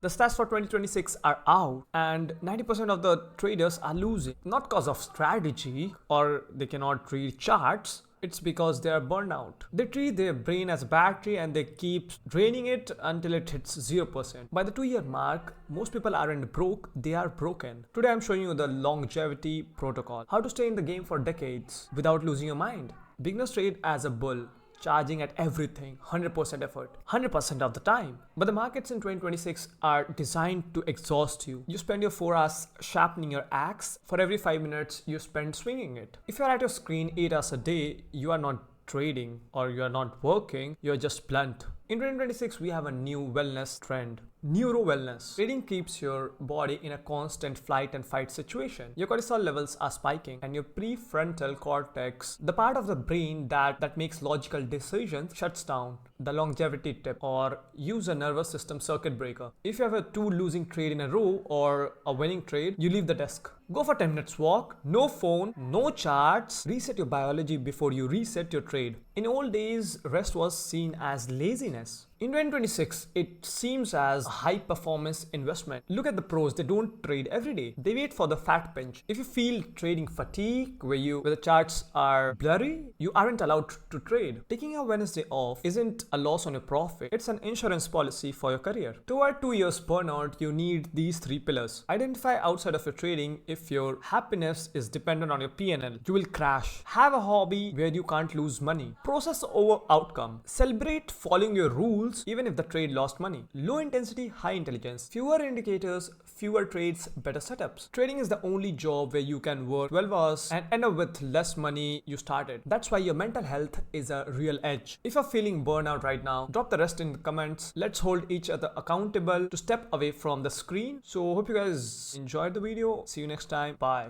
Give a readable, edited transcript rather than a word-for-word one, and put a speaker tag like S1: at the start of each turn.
S1: The stats for 2026 are out, and 90% of the traders are losing. Not because of strategy or they cannot read charts, it's because they are burned out. They treat their brain as a battery and they keep draining it until it hits 0%. By the 2-year mark, most people aren't broke, they are broken. Today I'm showing you the longevity protocol. How to stay in the game for decades without losing your mind. Beginners trade as a bull, charging at everything, 100% effort, 100% of the time. But the markets in 2026 are designed to exhaust you. You spend your 4 hours sharpening your axe. For every 5 minutes, you spend swinging it. If you're at your screen 8 hours a day, you are not trading or you are not working, you're just blunt. In 2026, we have a new wellness trend. Neuro wellness. Trading keeps your body in a constant flight and fight situation. Your cortisol levels are spiking and your prefrontal cortex, the part of the brain that makes logical decisions, shuts down. The longevity tip, or use a nervous system circuit breaker. If you have a 2 losing trade in a row or a winning trade, you leave the desk. Go for 10 minutes walk, no phone, no charts. Reset your biology before you reset your trade. In old days, rest was seen as laziness. In 2026, it seems as a high performance investment. Look at the pros, they don't trade every day. They wait for the fat pinch. If you feel trading fatigue, where the charts are blurry, you aren't allowed to trade. Taking a Wednesday off isn't a loss on your profit. It's an insurance policy for your career. To avoid 2 years burnout, you need these 3 pillars. Identify outside of your trading if your happiness is dependent on your P&L. You will crash. Have a hobby where you can't lose money. Process over outcome. Celebrate following your rules even if the trade lost money. Low intensity, high intelligence. Fewer indicators, fewer trades, better setups. Trading is the only job where you can work 12 hours and end up with less money you started. That's why your mental health is a real edge. If you're feeling burnout right now, drop the rest in the comments. Let's hold each other accountable to step away from the screen. So hope you guys enjoyed the video. See you next time. Bye.